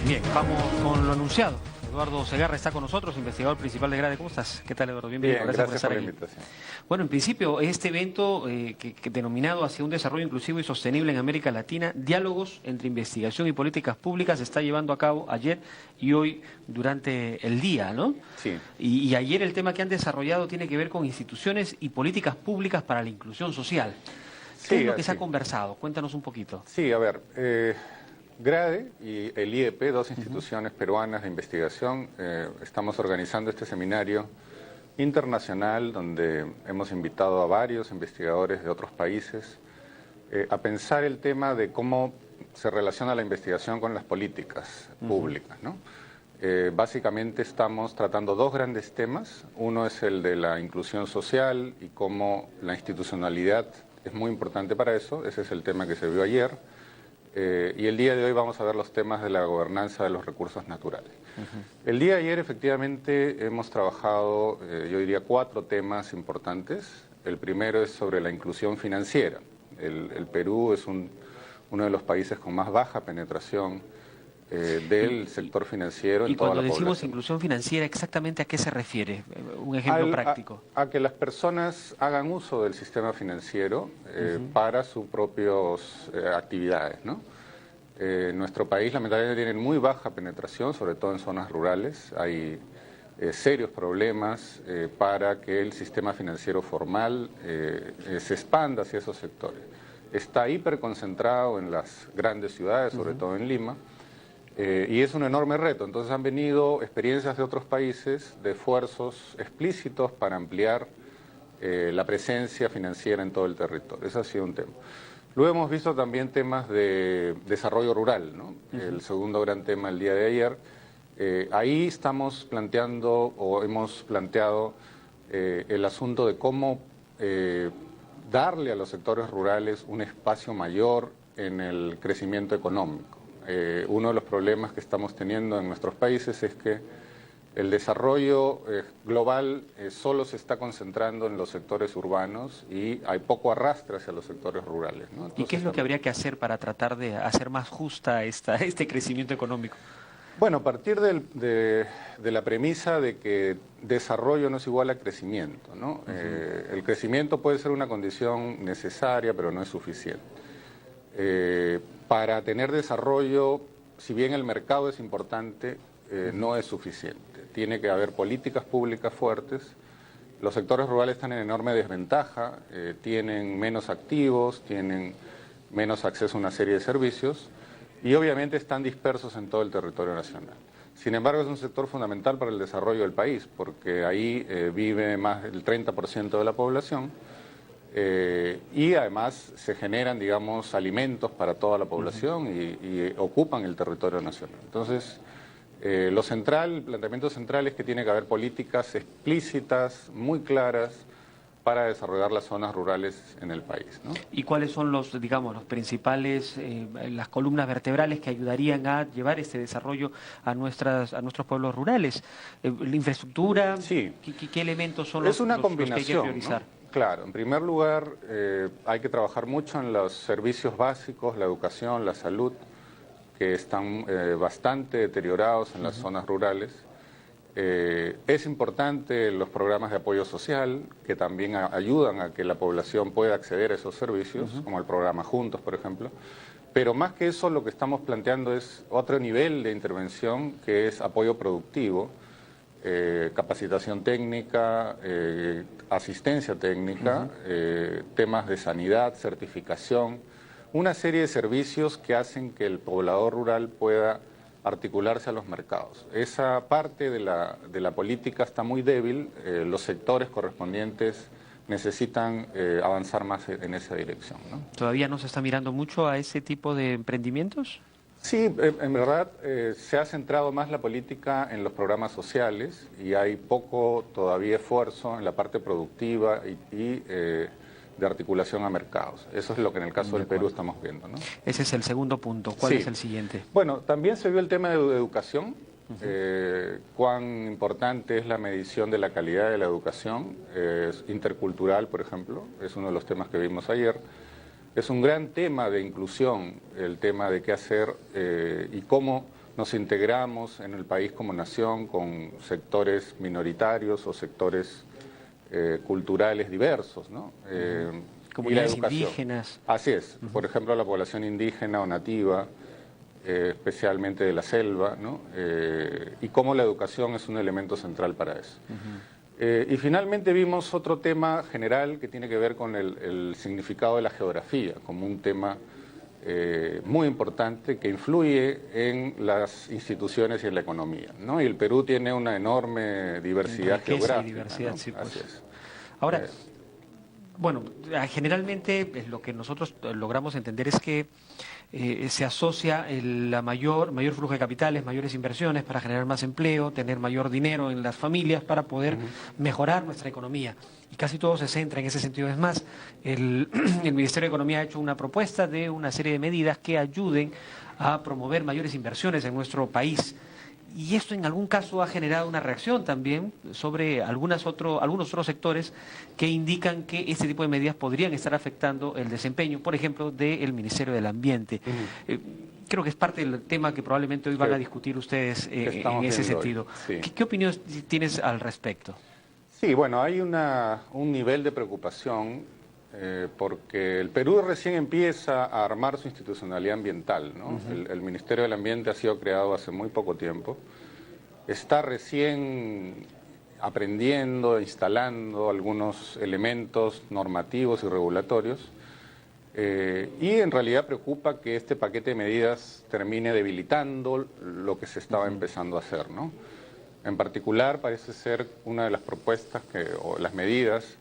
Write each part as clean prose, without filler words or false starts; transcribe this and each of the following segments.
Bien, vamos con lo anunciado. Eduardo Segarra está con nosotros, investigador principal de GRADE. ¿Cómo estás? ¿Qué tal, Eduardo? Bienvenido. Bien, gracias por estar la aquí. invitación. Bueno, en principio, este evento que denominado hacia un desarrollo inclusivo y sostenible en América Latina, diálogos entre investigación y políticas públicas, se está llevando a cabo ayer y hoy durante el día, ¿no? Sí. Y ayer el tema que han desarrollado tiene que ver con instituciones y políticas públicas para la inclusión social. ¿Qué es lo que se ha conversado? Cuéntanos un poquito. Sí, a ver, GRADE y el IEP, dos instituciones peruanas de investigación, estamos organizando este seminario internacional donde hemos invitado a varios investigadores de otros países a pensar el tema de cómo se relaciona la investigación con las políticas públicas, ¿no? Básicamente estamos tratando dos grandes temas. Uno es el de la inclusión social y cómo la institucionalidad es muy importante para eso. Ese es el tema que se vio ayer. Y el día de hoy vamos a ver los temas de la gobernanza de los recursos naturales. El día de ayer efectivamente hemos trabajado, yo diría, 4 temas importantes. El primero es sobre la inclusión financiera. El Perú es uno de los países con más baja penetración del sector financiero en toda la población. Y cuando decimos inclusión financiera, ¿exactamente a qué se refiere? Un ejemplo práctico. A que las personas hagan uso del sistema financiero para sus propias actividades, ¿no? Nuestro país lamentablemente tiene muy baja penetración, sobre todo en zonas rurales. Hay serios problemas para que el sistema financiero formal se expanda hacia esos sectores. Está hiperconcentrado en las grandes ciudades, sobre todo en Lima. Y es un enorme reto. Entonces han venido experiencias de otros países de esfuerzos explícitos para ampliar la presencia financiera en todo el territorio. Ese ha sido un tema. Luego hemos visto también temas de desarrollo rural, ¿no? El segundo gran tema el día de ayer. Ahí estamos planteando o hemos planteado el asunto de cómo darle a los sectores rurales un espacio mayor en el crecimiento económico. Uno de los problemas que estamos teniendo en nuestros países es que el desarrollo global solo se está concentrando en los sectores urbanos y hay poco arrastre hacia los sectores rurales, ¿no? Entonces, ¿y qué es lo que habría que hacer para tratar de hacer más justa este crecimiento económico? Bueno, a partir de la premisa de que desarrollo no es igual a crecimiento, ¿no? El crecimiento puede ser una condición necesaria, pero no es suficiente. Para tener desarrollo, si bien el mercado es importante, no es suficiente. Tiene que haber políticas públicas fuertes. Los sectores rurales están en enorme desventaja, tienen menos activos, tienen menos acceso a una serie de servicios y obviamente están dispersos en todo el territorio nacional. Sin embargo, es un sector fundamental para el desarrollo del país, porque ahí vive más del 30% de la población. Y además se generan, digamos, alimentos para toda la población y ocupan el territorio nacional. Entonces, el planteamiento central es que tiene que haber políticas explícitas, muy claras, para desarrollar las zonas rurales en el país, ¿no? ¿Y cuáles son los, digamos, los principales, las columnas vertebrales que ayudarían a llevar este desarrollo a nuestros pueblos rurales? ¿La infraestructura? Sí. ¿Qué elementos son los que hay que priorizar? ¿No? Claro, en primer lugar hay que trabajar mucho en los servicios básicos, la educación, la salud, que están bastante deteriorados en las zonas rurales. Es importante los programas de apoyo social, que también ayudan a que la población pueda acceder a esos servicios, como el programa Juntos, por ejemplo. Pero más que eso, lo que estamos planteando es otro nivel de intervención, que es apoyo productivo, capacitación técnica, asistencia técnica, temas de sanidad, certificación, una serie de servicios que hacen que el poblador rural pueda articularse a los mercados. Esa parte de la política está muy débil, los sectores correspondientes necesitan avanzar más en esa dirección, ¿no? ¿Todavía no se está mirando mucho a ese tipo de emprendimientos? Sí, en verdad se ha centrado más la política en los programas sociales y hay poco todavía esfuerzo en la parte productiva y de articulación a mercados. Eso es lo que en el caso del Perú estamos viendo, ¿no? Ese es el segundo punto. ¿Cuál es el siguiente? Bueno, también se vio el tema de educación. Cuán importante es la medición de la calidad de la educación, intercultural, por ejemplo, es uno de los temas que vimos ayer. Es un gran tema de inclusión, el tema de qué hacer y cómo nos integramos en el país como nación con sectores minoritarios o sectores culturales diversos, ¿no? Comunidades indígenas. Así es. Por ejemplo, la población indígena o nativa, especialmente de la selva, ¿no? Y cómo la educación es un elemento central para eso. Y finalmente vimos otro tema general que tiene que ver con el significado de la geografía, como un tema muy importante que influye en las instituciones y en la economía, ¿no? Y el Perú tiene una enorme diversidad geográfica. Y diversidad, ¿no? sí, pues. Así es. Ahora, bueno, generalmente lo que nosotros logramos entender es que se asocia la mayor flujo de capitales, mayores inversiones para generar más empleo, tener mayor dinero en las familias para poder mejorar nuestra economía. Y casi todo se centra en ese sentido. Es más, el Ministerio de Economía ha hecho una propuesta de una serie de medidas que ayuden a promover mayores inversiones en nuestro país. Y esto en algún caso ha generado una reacción también sobre algunos otros sectores que indican que este tipo de medidas podrían estar afectando el desempeño, por ejemplo, del Ministerio del Ambiente. Creo que es parte del tema que probablemente hoy van a discutir ustedes en ese sentido. Sí. ¿Qué opinión tienes al respecto? Sí, bueno, hay un nivel de preocupación porque el Perú recién empieza a armar su institucionalidad ambiental, ¿no? El Ministerio del Ambiente ha sido creado hace muy poco tiempo. Está recién aprendiendo, instalando algunos elementos normativos y regulatorios. Y en realidad preocupa que este paquete de medidas termine debilitando lo que se estaba empezando a hacer, ¿no? En particular, parece ser una de las propuestas o las medidas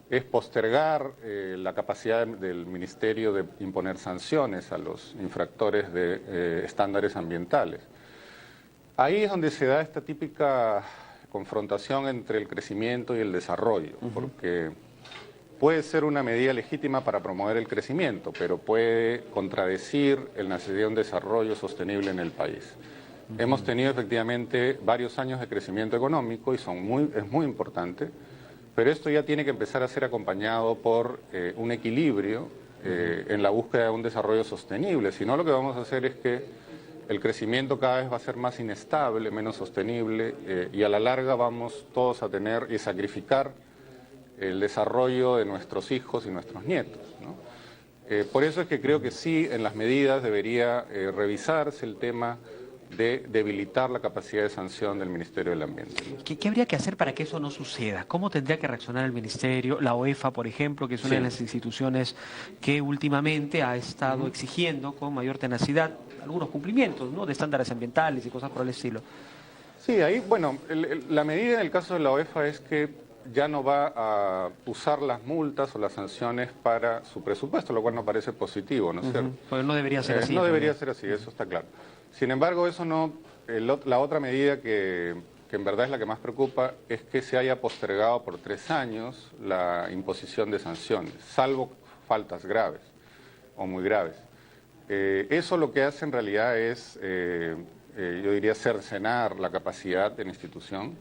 es postergar la capacidad del Ministerio de imponer sanciones a los infractores de estándares ambientales. Ahí es donde se da esta típica confrontación entre el crecimiento y el desarrollo, porque puede ser una medida legítima para promover el crecimiento, pero puede contradecir la necesidad de un desarrollo sostenible en el país. Hemos tenido efectivamente varios años de crecimiento económico y es muy importante, pero esto ya tiene que empezar a ser acompañado por un equilibrio en la búsqueda de un desarrollo sostenible. Si no, lo que vamos a hacer es que el crecimiento cada vez va a ser más inestable, menos sostenible, y a la larga vamos todos a tener y sacrificar el desarrollo de nuestros hijos y nuestros nietos, ¿no? Por eso es que creo que sí, en las medidas debería revisarse el tema de debilitar la capacidad de sanción del Ministerio del Ambiente. ¿Qué habría que hacer para que eso no suceda? ¿Cómo tendría que reaccionar el Ministerio? La OEFA, por ejemplo, que es una de las instituciones que últimamente ha estado exigiendo con mayor tenacidad algunos cumplimientos, ¿no?, de estándares ambientales y cosas por el estilo. Sí, ahí, bueno, la medida en el caso de la OEFA es que ya no va a usar las multas o las sanciones para su presupuesto, lo cual nos parece positivo, ¿no es cierto? Pues no debería ser así. No debería ser así, eso está claro. Sin embargo, eso no, la otra medida que en verdad es la que más preocupa es que se haya postergado por 3 años la imposición de sanciones, salvo faltas graves o muy graves. Eso lo que hace en realidad es, yo diría, cercenar la capacidad de la institución.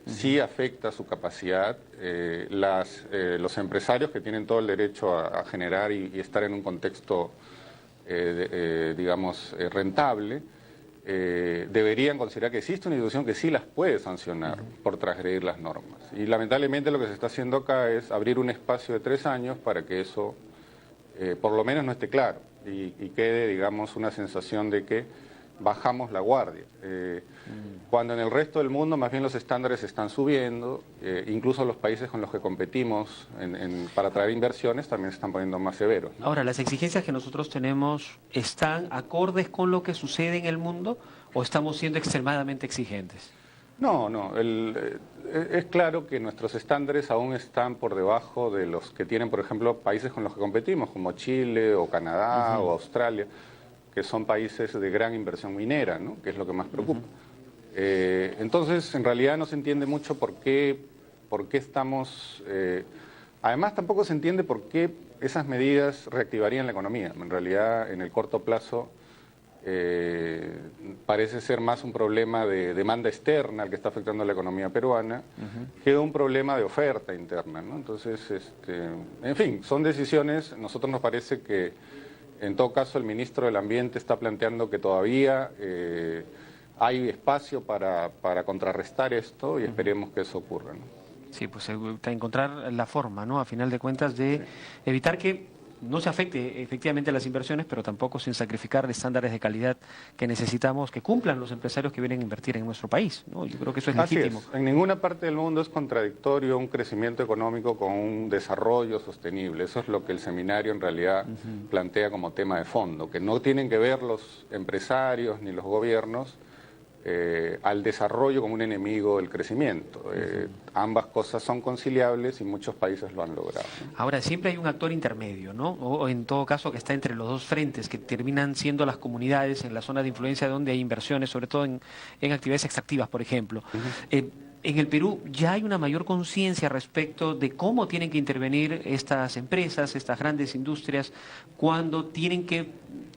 Sí afecta su capacidad. Los empresarios que tienen todo el derecho a generar y estar en un contexto, digamos, rentable, deberían considerar que existe una institución que sí las puede sancionar por transgredir las normas. Y lamentablemente lo que se está haciendo acá es abrir un espacio de 3 años para que eso por lo menos no esté claro y quede, digamos, una sensación de que bajamos la guardia. Cuando en el resto del mundo más bien los estándares están subiendo, incluso los países con los que competimos para atraer inversiones también se están poniendo más severos, ¿no? Ahora, ¿las exigencias que nosotros tenemos están acordes con lo que sucede en el mundo o estamos siendo extremadamente exigentes? No, es claro que nuestros estándares aún están por debajo de los que tienen, por ejemplo, países con los que competimos, como Chile o Canadá o Australia, que son países de gran inversión minera, ¿no?, que es lo que más preocupa. Entonces, en realidad no se entiende mucho por qué estamos... además, tampoco se entiende por qué esas medidas reactivarían la economía. En realidad, en el corto plazo, parece ser más un problema de demanda externa el que está afectando a la economía peruana que un problema de oferta interna, ¿no? Entonces, en fin, son decisiones. Nosotros nos parece que, en todo caso, el ministro del Ambiente está planteando que todavía hay espacio para contrarrestar esto y esperemos que eso ocurra, ¿no? Sí, pues encontrar la forma, ¿no? A final de cuentas, de evitar que no se afecte efectivamente las inversiones, pero tampoco sin sacrificar estándares de calidad que necesitamos, que cumplan los empresarios que vienen a invertir en nuestro país, ¿no? Yo creo que eso es legítimo. Así es. En ninguna parte del mundo es contradictorio un crecimiento económico con un desarrollo sostenible. Eso es lo que el seminario en realidad plantea como tema de fondo, que no tienen que ver los empresarios ni los gobiernos al desarrollo como un enemigo del crecimiento. Ambas cosas son conciliables y muchos países lo han logrado, ¿no? Ahora, siempre hay un actor intermedio, ¿no? O en todo caso que está entre los dos frentes, que terminan siendo las comunidades en la zona de influencia donde hay inversiones, sobre todo en actividades extractivas, por ejemplo. En el Perú ya hay una mayor conciencia respecto de cómo tienen que intervenir estas empresas, estas grandes industrias, cuando tienen que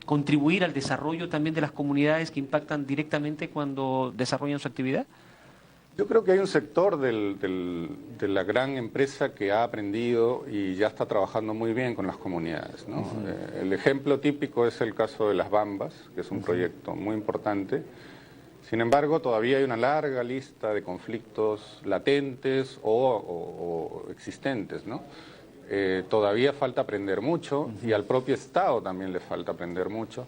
contribuir al desarrollo también de las comunidades que impactan directamente cuando desarrollan su actividad. Yo creo que hay un sector de la gran empresa que ha aprendido y ya está trabajando muy bien con las comunidades, ¿no? El ejemplo típico es el caso de Las Bambas, que es un proyecto muy importante. Sin embargo, todavía hay una larga lista de conflictos latentes o existentes, ¿no? Todavía falta aprender mucho y al propio Estado también le falta aprender mucho.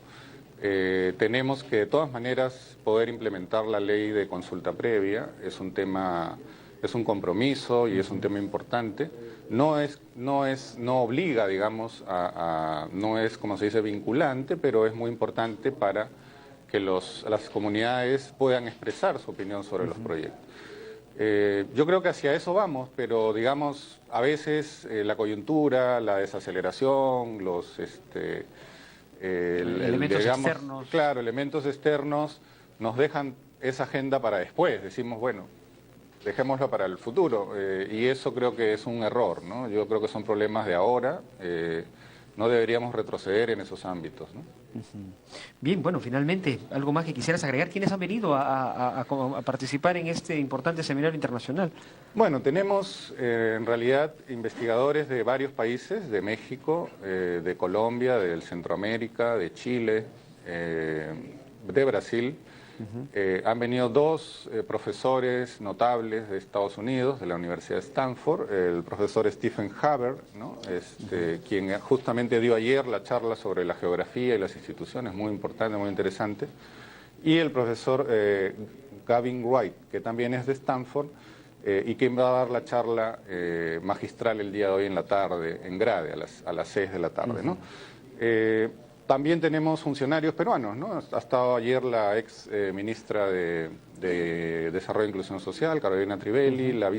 Tenemos que de todas maneras poder implementar la ley de consulta previa. Es un tema, es un compromiso y es un tema importante. No obliga, digamos, no es, como se dice, vinculante, pero es muy importante para que las comunidades puedan expresar su opinión sobre los proyectos. Yo creo que hacia eso vamos, pero digamos, a veces la coyuntura, la desaceleración, elementos externos. Claro, elementos externos nos dejan esa agenda para después. Decimos, bueno, dejémoslo para el futuro, y eso creo que es un error, ¿no? Yo creo que son problemas de ahora. No deberíamos retroceder en esos ámbitos, ¿no? Bien, bueno, finalmente, algo más que quisieras agregar. ¿Quiénes han venido a participar en este importante seminario internacional? Bueno, tenemos en realidad investigadores de varios países, de México, de Colombia, de Centroamérica, de Chile, de Brasil. Han venido dos profesores notables de Estados Unidos, de la Universidad de Stanford, el profesor Stephen Haber, ¿no? Quien justamente dio ayer la charla sobre la geografía y las instituciones, muy importante, muy interesante, y el profesor Gavin Wright, que también es de Stanford, y quien va a dar la charla magistral el día de hoy en la tarde, en Grade, a las 6 de la tarde, ¿no? También tenemos funcionarios peruanos, ¿no? Ha estado ayer la ex ministra de Desarrollo e Inclusión Social, Carolina Trivelli, la